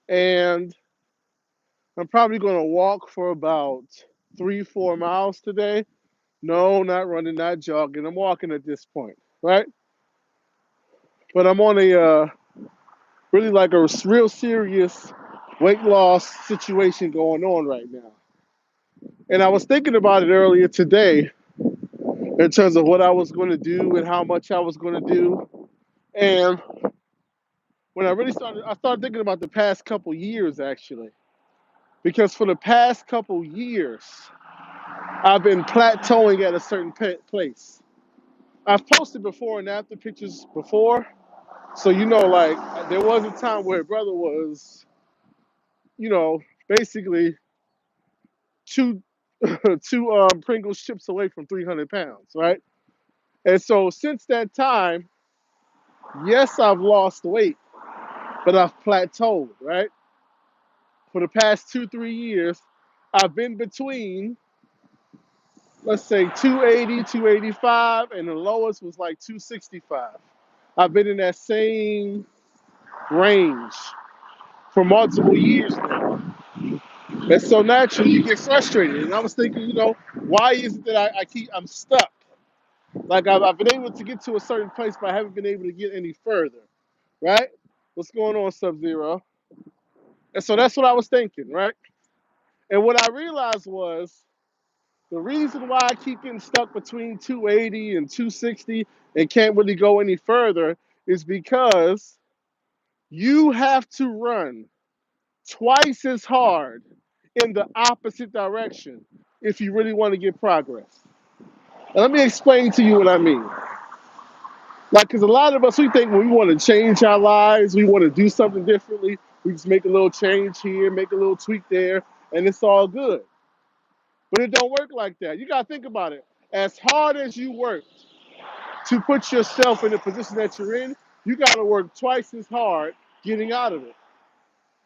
and I'm probably going to walk for about 3, 4 miles today. No, not running, not jogging. I'm walking at this point, right? But I'm on a really like a real serious weight loss situation going on right now. And I was thinking about it earlier today in terms of what I was going to do and how much I was going to do. And when I started thinking about the past couple years actually, because for the past couple years, I've been plateauing at a certain place. I've posted before and after pictures before, so like there was a time where brother was, you know, basically two two Pringles chips away from 300 pounds, right? And so since that time, yes, I've lost weight, but I've plateaued, right? For the past 2, 3 years, I've been between, let's say 280, 285, and the lowest was like 265. I've been in that same range for multiple years now. And so naturally you get frustrated. And I was thinking, why is it that I'm stuck? Like I've been able to get to a certain place, but I haven't been able to get any further, right? What's going on, Sub Zero? And so that's what I was thinking, right? And what I realized was the reason why I keep getting stuck between 280 and 260 and can't really go any further is because you have to run twice as hard in the opposite direction if you really want to get progress. Now, let me explain to you what I mean. Like, because a lot of us, we think when we want to change our lives, we want to do something differently, we just make a little change here, make a little tweak there, and it's all good. But it don't work like that. You got to think about it. As hard as you work to put yourself in the position that you're in, you got to work twice as hard getting out of it.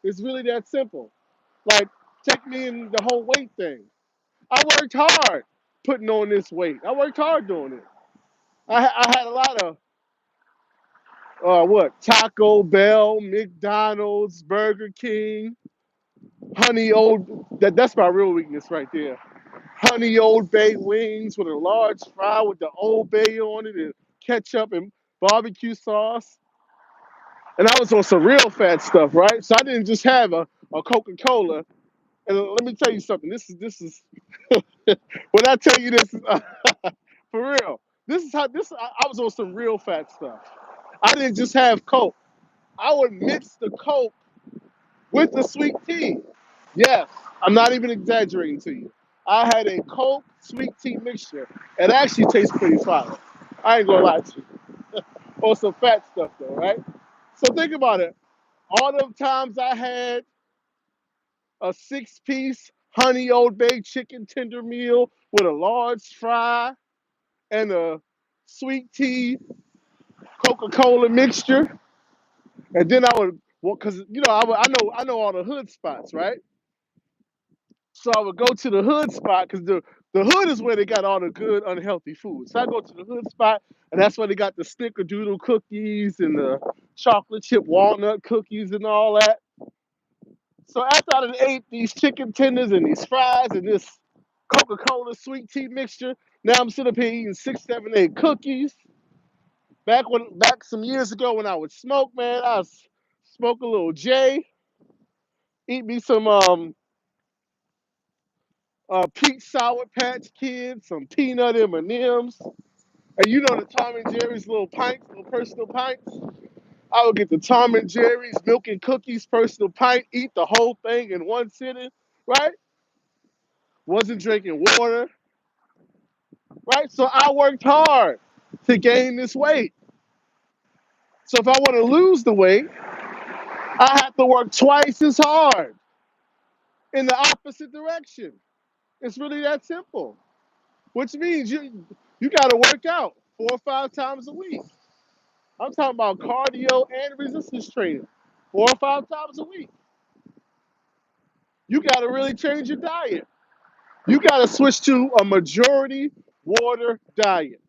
It's really that simple. Like, take me in the whole weight thing. I worked hard putting on this weight. I worked hard doing it. I had a lot of Taco Bell, McDonald's, Burger King, Honey Old. That's my real weakness right there. Honey Old Bay wings with a large fry with the Old Bay on it and ketchup and barbecue sauce. And I was on some real fat stuff, right? So I didn't just have a Coca Cola. And let me tell you something. This is when I tell you this, for real. This is how this. I was on some real fat stuff. I didn't just have Coke. I would mix the Coke with the sweet tea. Yes, I'm not even exaggerating to you. I had a Coke sweet tea mixture. It actually tastes pretty fire. I ain't gonna lie to you. On some fat stuff though, right? So think about it. All the times I had a 6 piece honey old bay chicken tender meal with a large fry and a sweet tea Coca-Cola mixture. And then I would, well, cause I know all the hood spots, right? So I would go to the hood spot because the hood is where they got all the good unhealthy food. So I go to the hood spot, and that's where they got the snickerdoodle cookies and the chocolate chip walnut cookies and all that. So after I done ate these chicken tenders and these fries and this Coca-Cola sweet tea mixture, now I'm sitting up here eating 6, 7, 8 cookies. Back some years ago when I would smoke, man, smoke a little J, eat me some peach sour patch kids, some peanut M&Ms, and you know the Tom and Jerry's little pints, little personal pints. I would get the Tom and Jerry's milk and cookies personal pint, eat the whole thing in one sitting, right? Wasn't drinking water, right? So I worked hard to gain this weight. So if I want to lose the weight, I have to work twice as hard in the opposite direction. It's really that simple. Which means you got to work out 4 or 5 times a week. I'm talking about cardio and resistance training 4 or 5 times a week. You got to really change your diet. You got to switch to a majority water diet,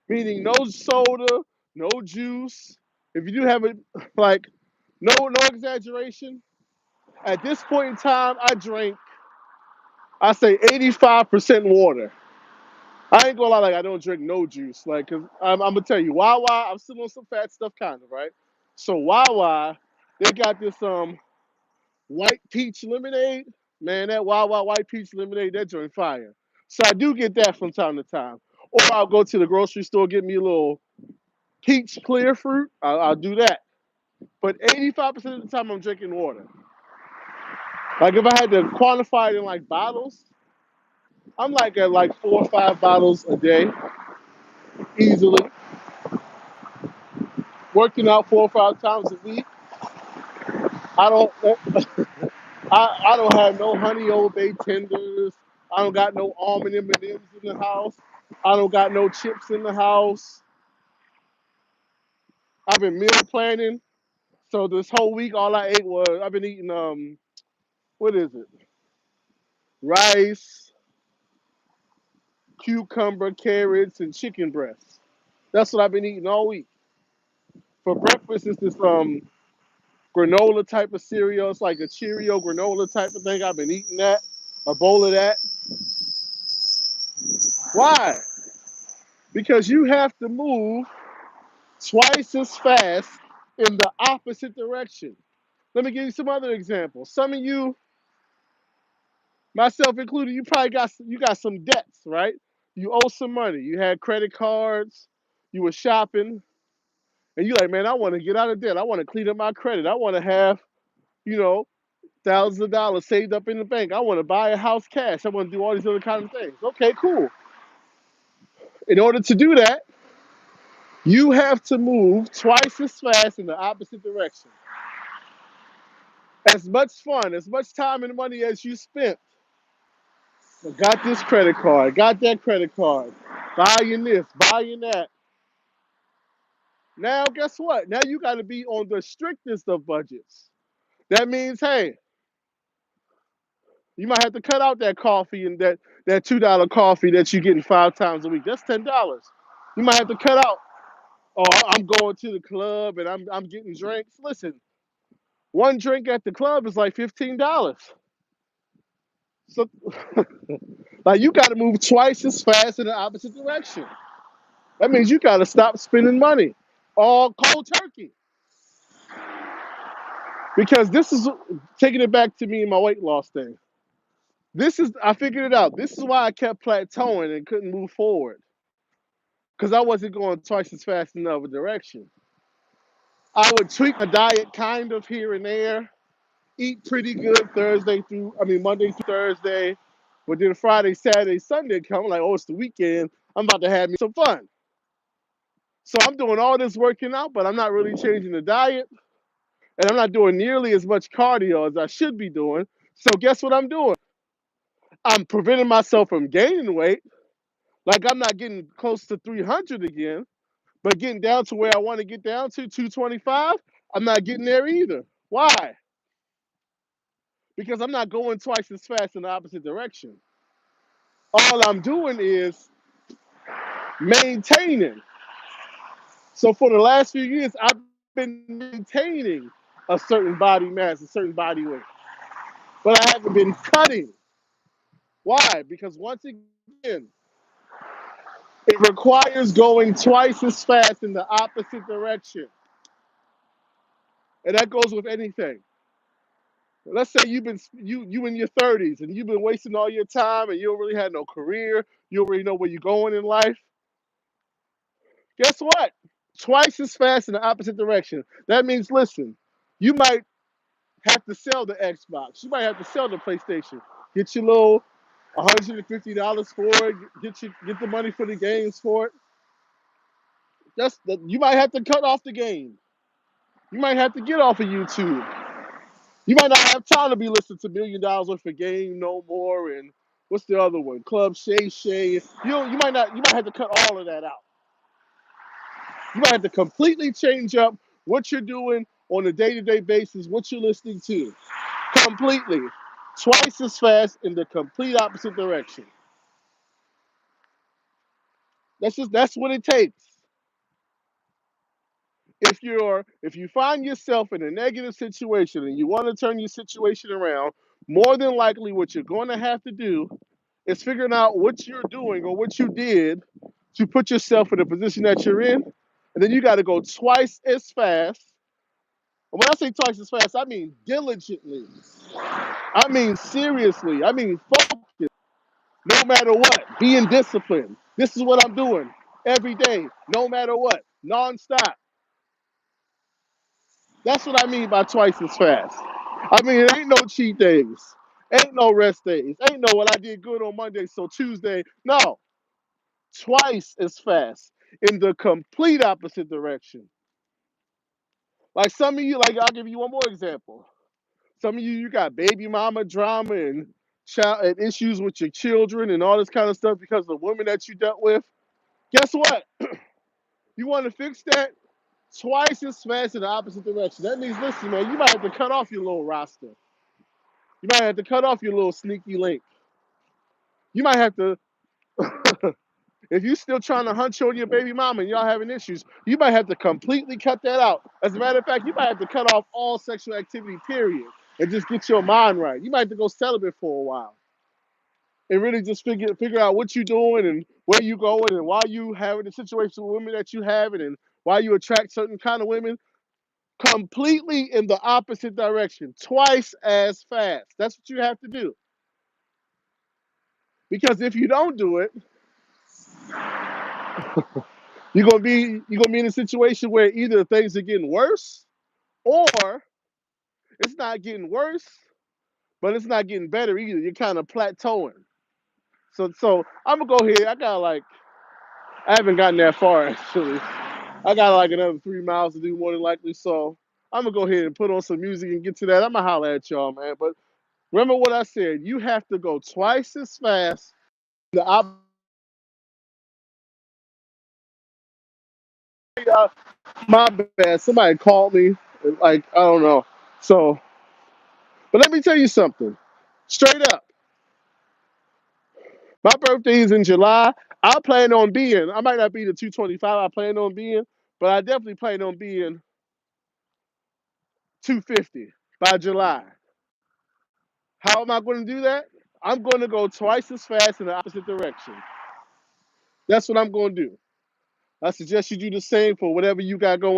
meaning no soda, no juice. If you do have it, like no exaggeration. At this point in time, I drink, I say 85% water. I ain't gonna lie, like I don't drink no juice. Like, cause I'm gonna tell you, Wawa, I'm still on some fat stuff, kind of, right? So Wawa, they got this white peach lemonade. Man, that Wawa white peach lemonade, that joint fire. So I do get that from time to time. Or I'll go to the grocery store, get me a little peach clear fruit. I'll do that. But 85% of the time, I'm drinking water. Like if I had to quantify it in like bottles, I'm like at like 4 or 5 bottles a day, easily. Working out 4 or 5 times a week. I don't, I don't have no honey old bay tenders. I don't got no almond M&Ms in the house. I don't got no chips in the house. I've been meal planning. So this whole week, all I ate was I've been eating what is it? Rice, cucumber, carrots, and chicken breasts. That's what I've been eating all week. For breakfast, it's this granola type of cereal. It's like a Cheerio granola type of thing. I've been eating that, a bowl of that. Why? Because you have to move twice as fast in the opposite direction. Let me give you some other examples. Some of you, myself included, you got some debts, right? You owe some money. You had credit cards. You were shopping, and you like, man, I want to get out of debt. I want to clean up my credit. I want to have, you know, thousands of dollars saved up in the bank. I want to buy a house cash. I want to do all these other kind of things. Okay, cool. In order to do that, you have to move twice as fast in the opposite direction. As much fun, as much time and money as you spent, got this credit card, got that credit card, buying this, buying that. Now, guess what? Now you got to be on the strictest of budgets. That means, hey, you might have to cut out that coffee and that $2 coffee that you're getting 5 times a week. That's $10. You might have to cut out. Oh, I'm going to the club and I'm getting drinks. Listen, one drink at the club is like $15. So, like, you got to move twice as fast in the opposite direction. That means you got to stop spending money, all cold turkey. Because this is taking it back to me and my weight loss thing. I figured it out. This is why I kept plateauing and couldn't move forward. Because I wasn't going twice as fast in the other direction. I would tweak my diet kind of here and there, eat pretty good Monday through Thursday. But then Friday, Saturday, Sunday come, like, oh, it's the weekend. I'm about to have me some fun. So I'm doing all this working out, but I'm not really changing the diet. And I'm not doing nearly as much cardio as I should be doing. So guess what I'm doing? I'm preventing myself from gaining weight. Like I'm not getting close to 300 again, but getting down to where I want to get down to 225, I'm not getting there either. Why? Because I'm not going twice as fast in the opposite direction. All I'm doing is maintaining. So for the last few years, I've been maintaining a certain body mass, a certain body weight, but I haven't been cutting. Why? Because once again, it requires going twice as fast in the opposite direction. And that goes with anything. Let's say you in your 30s and you've been wasting all your time and you don't really have no career, you don't really know where you're going in life. Guess what? Twice as fast in the opposite direction. That means, listen, you might have to sell the Xbox. You might have to sell the PlayStation. Get your little $150 for it. Get the money for the games for it. You might have to cut off the game. You might have to get off of YouTube. You might not have time to be listening to $1 million worth of game no more. And what's the other one? Club Shay Shay. You might not. You might have to cut all of that out. You might have to completely change up what you're doing on a day-to-day basis, what you're listening to, completely, twice as fast in the complete opposite direction. That's what it takes. If you find yourself in a negative situation and you want to turn your situation around, more than likely what you're going to have to do is figuring out what you're doing or what you did to put yourself in the position that you're in, and then you got to go twice as fast. And when I say twice as fast, I mean diligently. I mean seriously. I mean focus. No matter what, being disciplined. This is what I'm doing every day, no matter what, nonstop. That's what I mean by twice as fast. I mean, it ain't no cheat days, ain't no rest days, ain't no well, I did good on Monday, so Tuesday. No, twice as fast in the complete opposite direction. Like some of you, like I'll give you one more example. Some of you, you got baby mama drama and child and issues with your children and all this kind of stuff because of the women that you dealt with. Guess what? You want to fix that? Twice as fast in the opposite direction. That means, listen, man, you might have to cut off your little roster. You might have to cut off your little sneaky link. You might have to, if you're still trying to hunch on your baby mama and y'all having issues, you might have to completely cut that out. As a matter of fact, you might have to cut off all sexual activity, period, and just get your mind right. You might have to go celibate for a while and really just figure out what you're doing and where you going and why you having the situation with women that you having and why you attract certain kind of women. Completely in the opposite direction, twice as fast. That's what you have to do. Because if you don't do it, you're gonna be in a situation where either things are getting worse or it's not getting worse, but it's not getting better either. You're kind of plateauing. So I'm gonna go here. I haven't gotten that far actually. I got like another 3 miles to do more than likely. So I'm gonna go ahead and put on some music and get to that. I'm gonna holler at y'all, man. But remember what I said. You have to go twice as fast. The my bad. Somebody called me. Like I don't know. So, but let me tell you something. Straight up, my birthday is in July. I plan on being. I might not be the 225. I plan on being, but I definitely plan on being 250 by July. How am I going to do that? I'm going to go twice as fast in the opposite direction. That's what I'm going to do. I suggest you do the same for whatever you got going